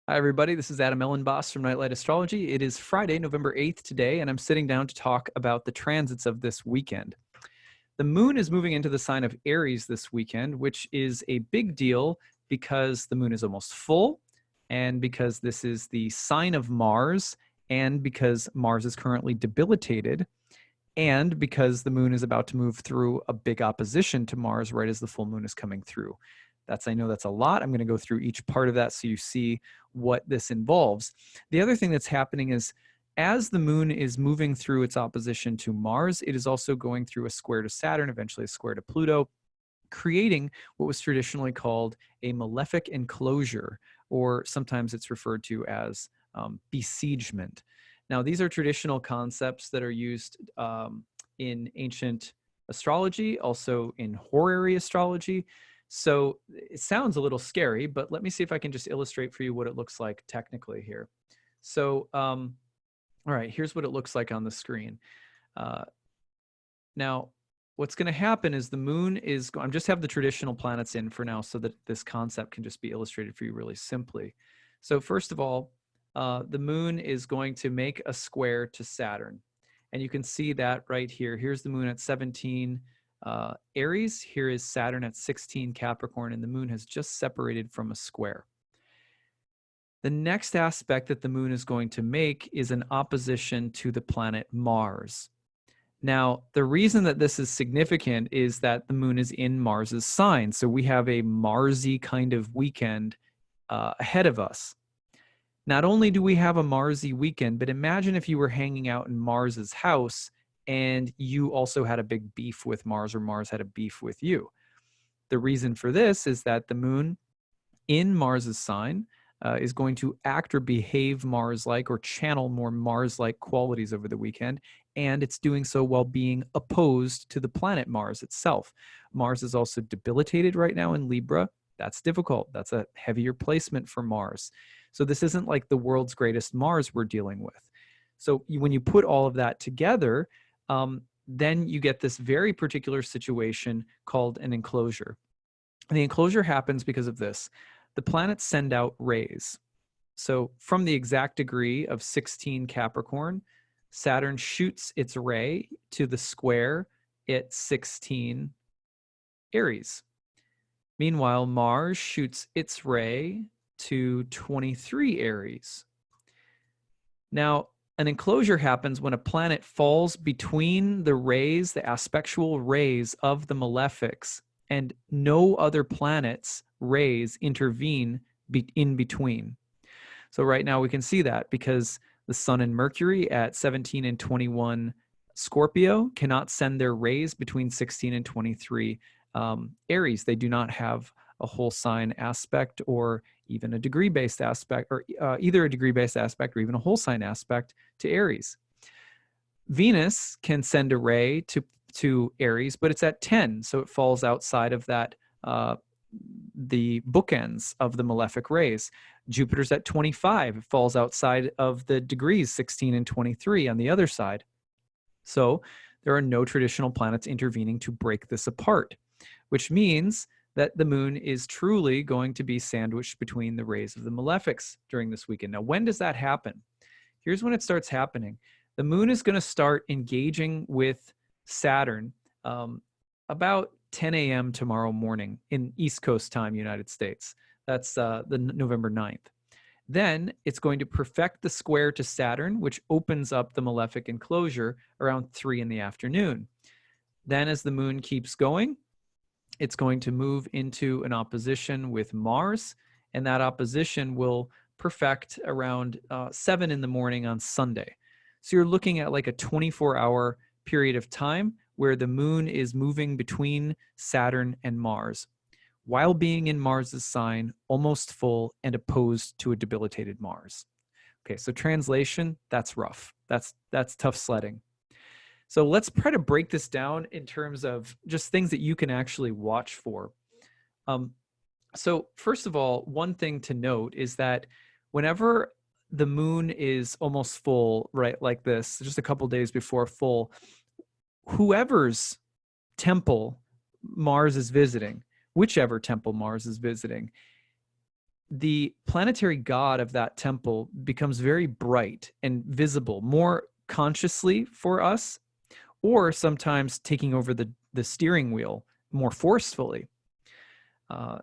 Hi, everybody. This is Adam Elenbaas from Nightlight Astrology. It is Friday, November 8th today, and I'm sitting down to talk about the transits of this weekend. The moon is moving into the sign of Aries this weekend, which is a big deal because the moon is almost full, and because this is the sign of Mars, and because Mars is currently debilitated, and because the moon is about to move through a big opposition to Mars right as the full moon is coming through. I know that's a lot. I'm going to go through each part of that so you see what this involves. The other thing that's happening is as the moon is moving through its opposition to Mars, it is also going through a square to Saturn, eventually a square to Pluto, creating what was traditionally called a malefic enclosure, or sometimes it's referred to as besiegement. Now, these are traditional concepts that are used in ancient astrology, also in horary astrology. So it sounds a little scary, but let me see if I can just illustrate for you what it looks like technically here. So, all right, here's what it looks like on the screen. Now, what's going to happen is the moon is, I'm just have the traditional planets in for now so that this concept can just be illustrated for you really simply. So first of all, the moon is going to make a square to Saturn. And you can see that right here. Here's the moon at 17 Aries. Here is Saturn at 16 Capricorn, and the moon has just separated from a square. The next aspect that the moon is going to make is an opposition to the planet Mars. Now, the reason that this is significant is that the moon is in Mars's sign. So we have a Marsy kind of weekend ahead of us. Not only do we have a Marsy weekend, but imagine if you were hanging out in Mars's house and you also had a big beef with Mars, or Mars had a beef with you. The reason for this is that the moon in Mars's sign is going to act or behave Mars-like or channel more Mars-like qualities over the weekend, and it's doing so while being opposed to the planet Mars itself. Mars is also debilitated right now in Libra. That's difficult. That's a heavier placement for Mars. So this isn't like the world's greatest Mars we're dealing with. So when you put all of that together, then you get this very particular situation called an enclosure. And the enclosure happens because of this. The planets send out rays. So from the exact degree of 16 Capricorn, Saturn shoots its ray to the square at 16 Aries. Meanwhile, Mars shoots its ray to 23 Aries. Now, an enclosure happens when a planet falls between the rays, the aspectual rays of the malefics, and no other planet's rays intervene in between. So right now we can see that because the Sun and Mercury at 17 and 21 Scorpio cannot send their rays between 16 and 23 Aries. They do not have a whole sign aspect or even a degree-based aspect, or either a degree-based aspect or even a whole sign aspect to Aries. Venus can send a ray to Aries, but it's at 10, so it falls outside of that, the bookends of the malefic rays. Jupiter's at 25. It falls outside of the degrees 16 and 23 on the other side. So there are no traditional planets intervening to break this apart, which means that the moon is truly going to be sandwiched between the rays of the malefics during this weekend. Now, when does that happen? Here's when it starts happening. The moon is going to start engaging with Saturn about 10 a.m. tomorrow morning in East Coast time, United States. That's the November 9th. Then it's going to perfect the square to Saturn, which opens up the malefic enclosure around 3 in the afternoon. Then as the moon keeps going, it's going to move into an opposition with Mars, and that opposition will perfect around 7 in the morning on Sunday. So you're looking at like a 24-hour period of time where the moon is moving between Saturn and Mars while being in Mars's sign, almost full and opposed to a debilitated Mars. Okay, so translation, that's rough. That's tough sledding. So let's try to break this down in terms of just things that you can actually watch for. So first of all, one thing to note is that whenever the moon is almost full, right, like this, just a couple days before full, whoever's temple Mars is visiting, whichever temple Mars is visiting, the planetary god of that temple becomes very bright and visible, more consciously for us, or sometimes taking over the steering wheel more forcefully.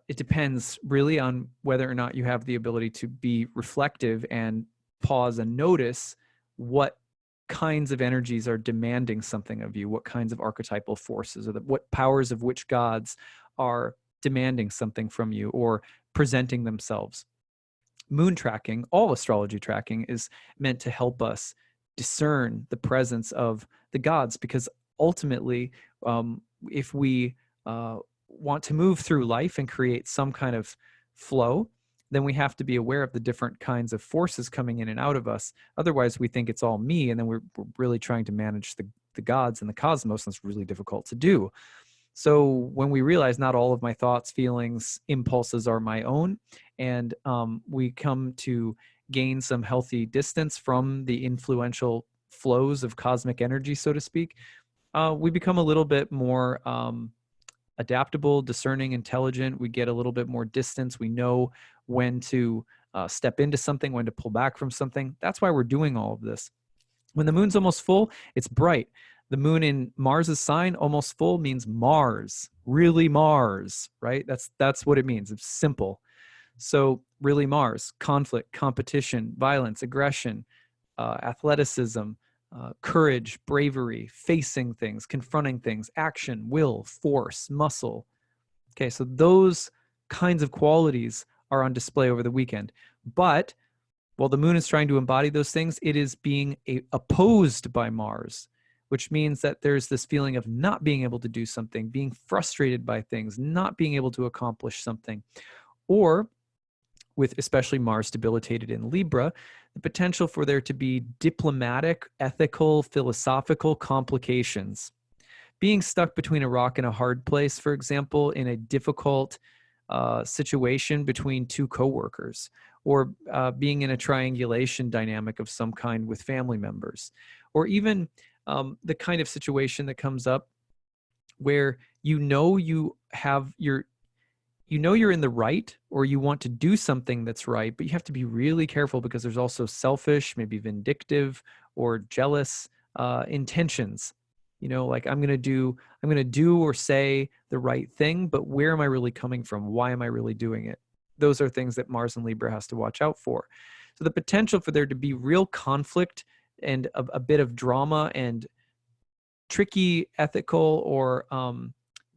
It depends really on whether or not you have the ability to be reflective and pause and notice what kinds of energies are demanding something of you, what kinds of archetypal forces, or what powers of which gods are demanding something from you or presenting themselves. Moon tracking, all astrology tracking, is meant to help us discern the presence of the gods, because ultimately, if we want to move through life and create some kind of flow, then we have to be aware of the different kinds of forces coming in and out of us. Otherwise, we think it's all me, and then we're really trying to manage the gods and the cosmos, and it's really difficult to do. So when we realize not all of my thoughts, feelings, impulses are my own, and we come to gain some healthy distance from the influential flows of cosmic energy, so to speak, we become a little bit more adaptable, discerning, intelligent. We get a little bit more distance. We know when to step into something, when to pull back from something. That's why we're doing all of this. When the moon's almost full, it's bright. The moon in Mars's sign, almost full, means Mars, really Mars, right? That's what it means. It's simple. So really Mars, conflict, competition, violence, aggression, athleticism, courage, bravery, facing things, confronting things, action, will, force, muscle. Okay, so those kinds of qualities are on display over the weekend. But while the moon is trying to embody those things, it is being opposed by Mars, which means that there's this feeling of not being able to do something, being frustrated by things, not being able to accomplish something. Or, with especially Mars debilitated in Libra, the potential for there to be diplomatic, ethical, philosophical complications. Being stuck between a rock and a hard place, for example, in a difficult situation between two coworkers, or being in a triangulation dynamic of some kind with family members, or even the kind of situation that comes up where you're in the right, or you want to do something that's right, but you have to be really careful because there's also selfish, maybe vindictive or jealous intentions. Like I'm going to do or say the right thing, but where am I really coming from? Why am I really doing it? Those are things that Mars and Libra has to watch out for. So the potential for there to be real conflict and a bit of drama and tricky ethical or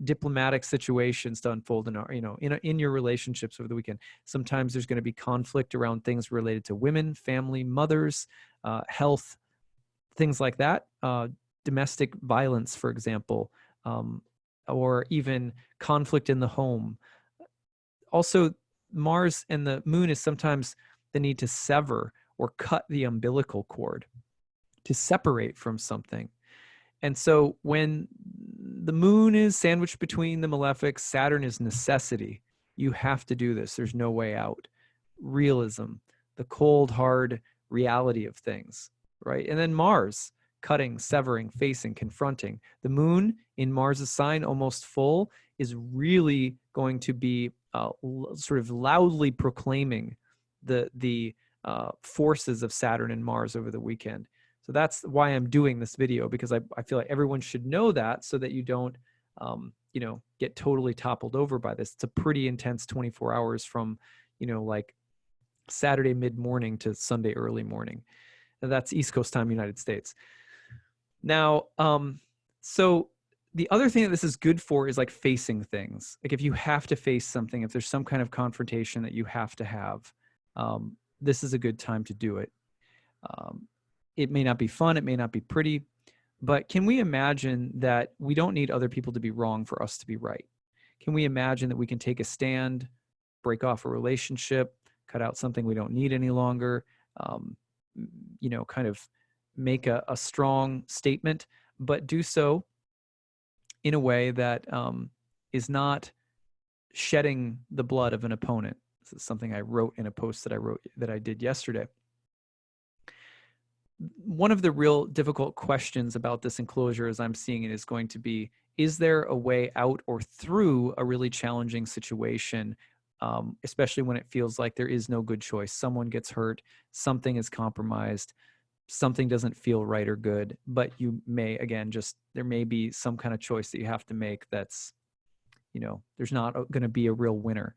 diplomatic situations to unfold in your relationships over the weekend. Sometimes there's going to be conflict around things related to women, family, mothers, health, things like that. Domestic violence, for example, or even conflict in the home. Also, Mars and the moon is sometimes the need to sever or cut the umbilical cord, to separate from something. And so when the moon is sandwiched between the malefics, Saturn is necessity. You have to do this. There's no way out. Realism, the cold, hard reality of things, right? And then Mars, cutting, severing, facing, confronting. The moon in Mars's sign, almost full, is really going to be sort of loudly proclaiming the forces of Saturn and Mars over the weekend. So that's why I'm doing this video, because I feel like everyone should know that, so that you don't, get totally toppled over by this. It's a pretty intense 24 hours from, like Saturday mid-morning to Sunday early morning. And that's East Coast time, United States. Now, so the other thing that this is good for is like facing things. Like if you have to face something, if there's some kind of confrontation that you have to have, this is a good time to do it. It may not be fun, it may not be pretty, but can we imagine that we don't need other people to be wrong for us to be right? Can we imagine that we can take a stand, break off a relationship, cut out something we don't need any longer, kind of make a strong statement, but do so in a way that is not shedding the blood of an opponent? This is something I wrote in a post that I did yesterday. One of the real difficult questions about this enclosure, as I'm seeing it, is going to be, is there a way out or through a really challenging situation especially when it feels like there is no good choice. Someone gets hurt, something is compromised, something doesn't feel right or good, but you may, again, there may be some kind of choice that you have to make that's, there's not going to be a real winner.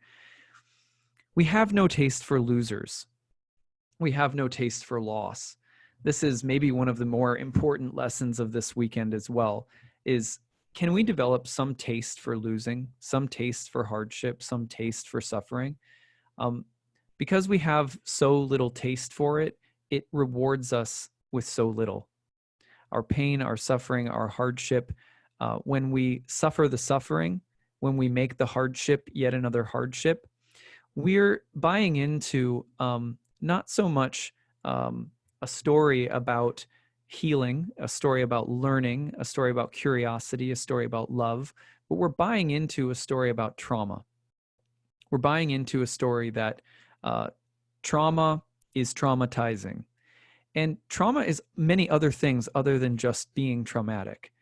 We have no taste for losers. We have no taste for loss. This is maybe one of the more important lessons of this weekend as well, is can we develop some taste for losing, some taste for hardship, some taste for suffering? Because we have so little taste for it, it rewards us with so little. Our pain, our suffering, our hardship, when we suffer the suffering, when we make the hardship yet another hardship, we're buying into not so much a story about healing, a story about learning, a story about curiosity, a story about love, but we're buying into a story about trauma. We're buying into a story that trauma is traumatizing. And trauma is many other things other than just being traumatic.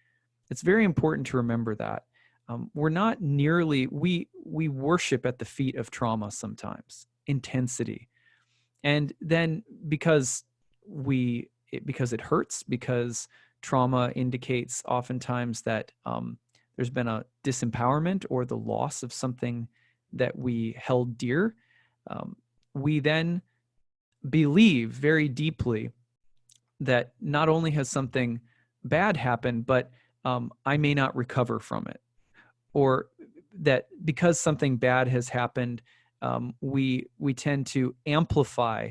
It's very important to remember that. We're not nearly, we worship at the feet of trauma sometimes, intensity. And then because it hurts, because trauma indicates oftentimes that there's been a disempowerment or the loss of something that we held dear, we then believe very deeply that not only has something bad happened, but I may not recover from it. Or that because something bad has happened, we tend to amplify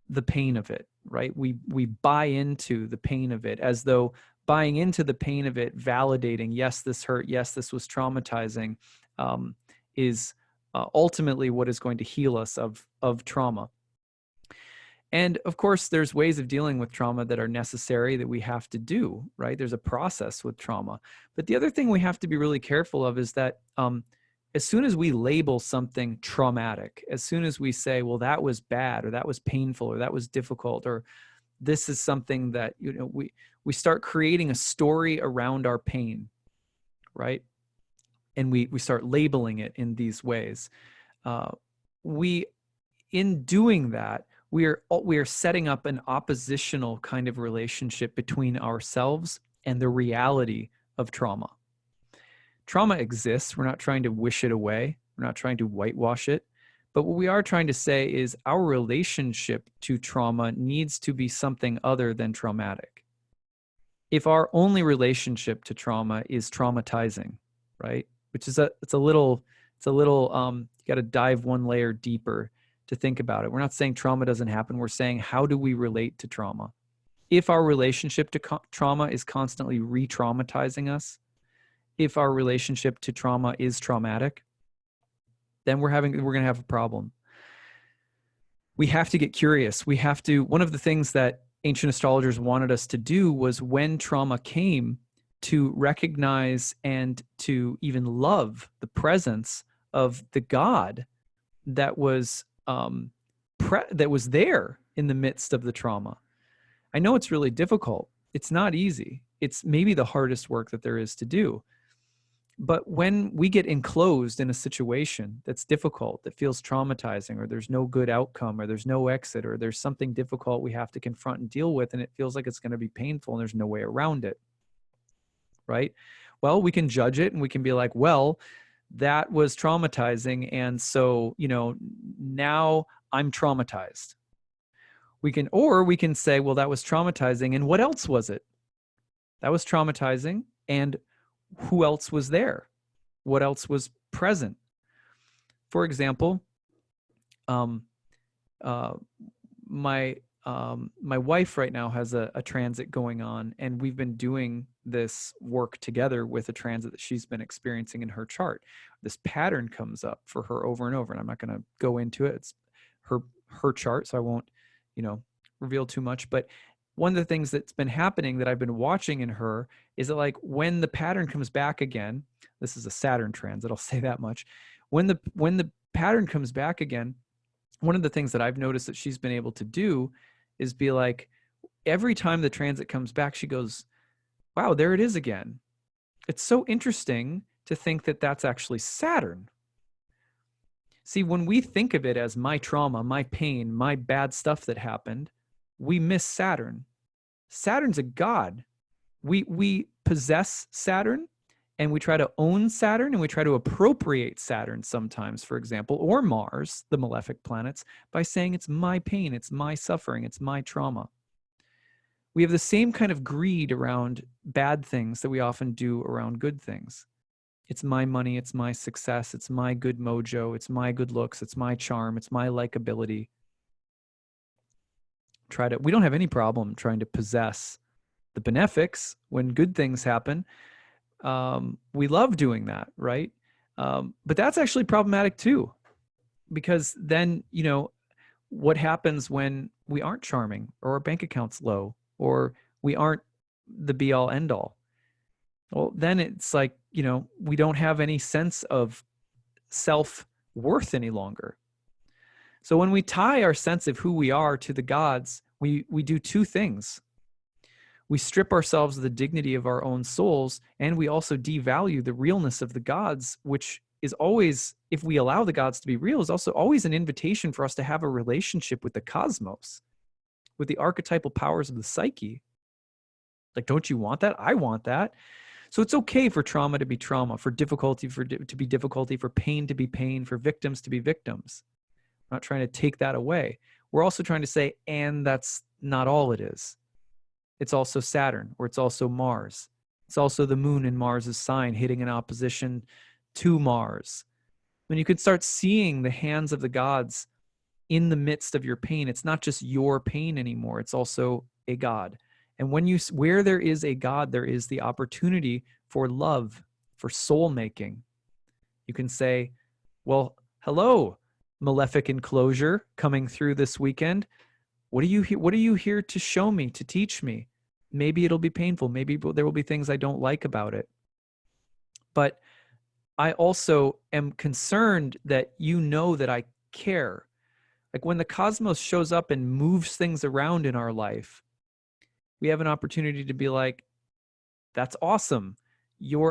the pain of it, right? We buy into the pain of it as though buying into the pain of it, validating, yes, this hurt, yes, this was traumatizing, is ultimately what is going to heal us of trauma. And of course, there's ways of dealing with trauma that are necessary that we have to do, right? There's a process with trauma. But the other thing we have to be really careful of is that as soon as we label something traumatic, as soon as we say, well, that was bad, or that was painful, or that was difficult, or this is something that, we start creating a story around our pain, right? And we start labeling it in these ways. In doing that, we are setting up an oppositional kind of relationship between ourselves and the reality of trauma. Trauma exists. We're not trying to wish it away. We're not trying to whitewash it. But what we are trying to say is our relationship to trauma needs to be something other than traumatic. If our only relationship to trauma is traumatizing, right? Which is it's a little, you got to dive one layer deeper to think about it. We're not saying trauma doesn't happen. We're saying, how do we relate to trauma? If our relationship to trauma is constantly re-traumatizing us, if our relationship to trauma is traumatic, then we're going to have a problem. We have to get curious. One of the things that ancient astrologers wanted us to do was, when trauma came, to recognize and to even love the presence of the God that was there in the midst of the trauma. I know it's really difficult. It's not easy. It's maybe the hardest work that there is to do. But when we get enclosed in a situation that's difficult, that feels traumatizing, or there's no good outcome, or there's no exit, or there's something difficult we have to confront and deal with, and it feels like it's going to be painful and there's no way around it, right? Well, we can judge it and we can be like, well, that was traumatizing, and so, now I'm traumatized. We can say, well, that was traumatizing, and what else was it? That was traumatizing, and who else was there? What else was present? For example, my wife right now has a transit going on, and we've been doing this work together with a transit that she's been experiencing in her chart. This pattern comes up for her over and over, and I'm not going to go into it. It's her chart, so I won't, reveal too much. But one of the things that's been happening that I've been watching in her is that, like, when the pattern comes back again, this is a Saturn transit, I'll say that much. When the pattern comes back again, one of the things that I've noticed that she's been able to do is be like, every time the transit comes back, she goes, wow, there it is again. It's so interesting to think that that's actually Saturn. See, when we think of it as my trauma, my pain, my bad stuff that happened, we miss Saturn. Saturn's a god. We possess Saturn, and we try to own Saturn, and we try to appropriate Saturn sometimes, for example, or Mars, the malefic planets, by saying it's my pain, it's my suffering, it's my trauma. We have the same kind of greed around bad things that we often do around good things. It's my money, it's my success, it's my good mojo, it's my good looks, it's my charm, it's my likability. We don't have any problem trying to possess the benefics when good things happen. We love doing that, right? But that's actually problematic too, because then, what happens when we aren't charming, or our bank account's low, or we aren't the be all end all? Well, then it's like, we don't have any sense of self-worth any longer. So when we tie our sense of who we are to the gods, we do two things. We strip ourselves of the dignity of our own souls, and we also devalue the realness of the gods, which is always, if we allow the gods to be real, is also always an invitation for us to have a relationship with the cosmos, with the archetypal powers of the psyche. Like, don't you want that? I want that. So it's okay for trauma to be trauma, for difficulty to be difficulty, for pain to be pain, for victims to be victims. We're not trying to take that away. We're also trying to say, and that's not all it is. It's also Saturn, or it's also Mars. It's also the moon in Mars's sign hitting an opposition to Mars. When you could start seeing the hands of the gods in the midst of your pain, it's not just your pain anymore. It's also a god. And where there is a god, there is the opportunity for love, for soul making. You can say, well, hello, Malefic Enclosure coming through this weekend. What are you here to show me, to teach me? Maybe it'll be painful. Maybe there will be things I don't like about it. But I also am concerned that that I care. Like when the cosmos shows up and moves things around in our life, we have an opportunity to be like, that's awesome.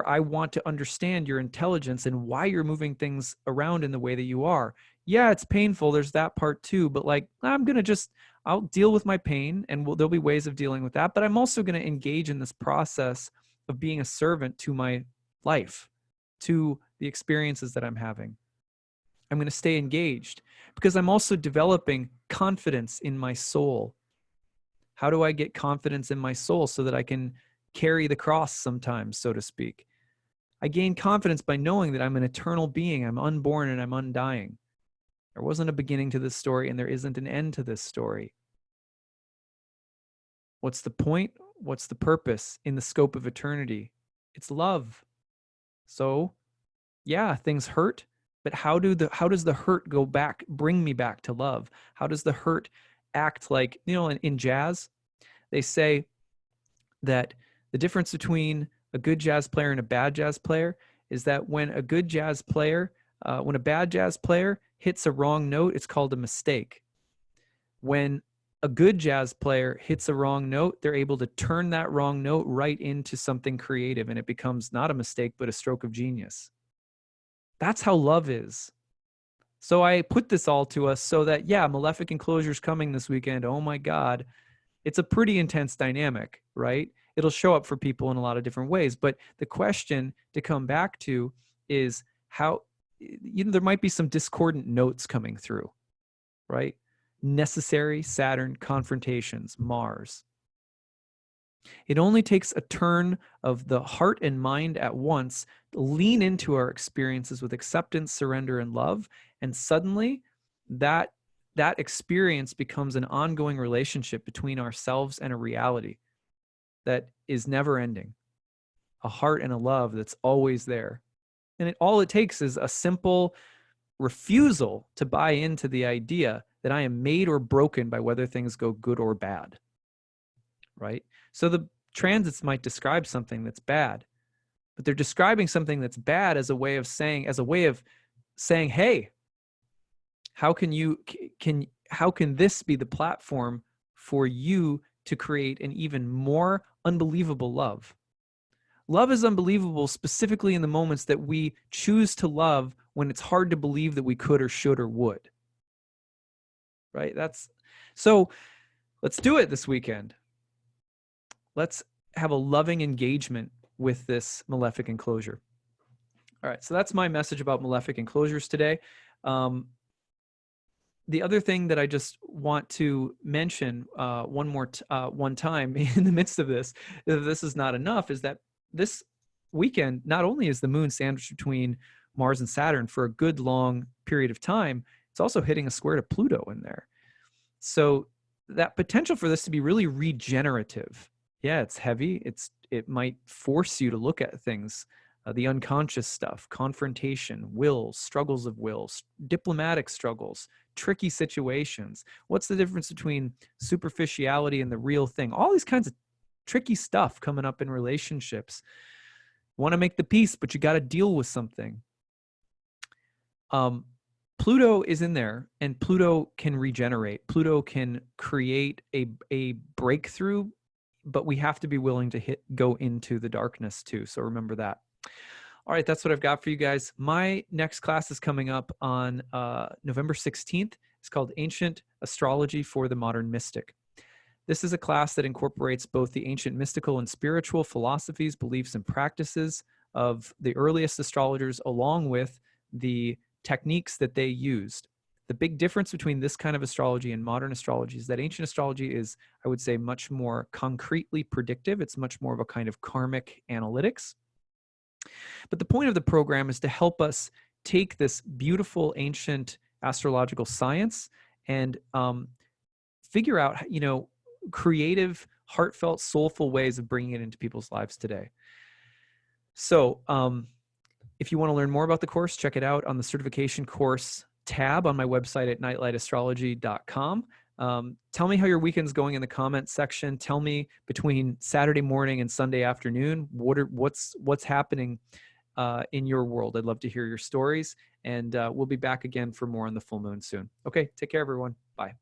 I want to understand your intelligence and why you're moving things around in the way that you are. Yeah, it's painful. There's that part too. But like, I'll deal with my pain, and there'll be ways of dealing with that. But I'm also going to engage in this process of being a servant to my life, to the experiences that I'm having. I'm going to stay engaged because I'm also developing confidence in my soul. How do I get confidence in my soul so that I can carry the cross sometimes, so to speak? I gain confidence by knowing that I'm an eternal being. I'm unborn and I'm undying. There wasn't a beginning to this story, and there isn't an end to this story. What's the point? What's the purpose in the scope of eternity? It's love. So, yeah, things hurt, but how does the hurt bring me back to love? How does the hurt act like, in jazz, they say that the difference between a good jazz player and a bad jazz player is that when a bad jazz player hits a wrong note, it's called a mistake. When a good jazz player hits a wrong note, they're able to turn that wrong note right into something creative, and it becomes not a mistake, but a stroke of genius. That's how love is. So I put this all to us so that, yeah, Malefic Enclosure's coming this weekend. Oh my God. It's a pretty intense dynamic, right? It'll show up for people in a lot of different ways. But the question to come back to is how, there might be some discordant notes coming through, right? Necessary Saturn confrontations, Mars. It only takes a turn of the heart and mind at once to lean into our experiences with acceptance, surrender, and love. And suddenly that experience becomes an ongoing relationship between ourselves and a reality that is never ending, a heart and a love that's always there. And all it takes is a simple refusal to buy into the idea that I am made or broken by whether things go good or bad, right? So the transits might describe something that's bad, but they're describing something that's bad as a way of saying, hey, how can this be the platform for you to create an even more unbelievable love? Love is unbelievable, specifically in the moments that we choose to love when it's hard to believe that we could or should or would. Right? So let's do it this weekend. Let's have a loving engagement with this malefic enclosure. All right, so that's my message about malefic enclosures today. The other thing that I just want to mention one time in the midst of this, if this is not enough, is that this weekend, not only is the moon sandwiched between Mars and Saturn for a good long period of time, it's also hitting a square to Pluto in there. So that potential for this to be really regenerative. Yeah, it's heavy. It might force you to look at things, the unconscious stuff, confrontation, wills, struggles of wills, diplomatic struggles, tricky situations. What's the difference between superficiality and the real thing? All these kinds of tricky stuff coming up in relationships. Want to make the peace, but you got to deal with something. Pluto is in there, and Pluto can regenerate. Pluto can create a breakthrough, but we have to be willing to go into the darkness too. So remember that. All right, that's what I've got for you guys. My next class is coming up on November 16th. It's called Ancient Astrology for the Modern Mystic. This is a class that incorporates both the ancient mystical and spiritual philosophies, beliefs, and practices of the earliest astrologers, along with the techniques that they used. The big difference between this kind of astrology and modern astrology is that ancient astrology is, I would say, much more concretely predictive. It's much more of a kind of karmic analytics. But the point of the program is to help us take this beautiful ancient astrological science and figure out, creative, heartfelt, soulful ways of bringing it into people's lives today. So if you want to learn more about the course, check it out on the certification course tab on my website at nightlightastrology.com. Tell me how your weekend's going in the comments section. Tell me between Saturday morning and Sunday afternoon, what's happening in your world. I'd love to hear your stories, and we'll be back again for more on the full moon soon. Okay, take care, everyone. Bye.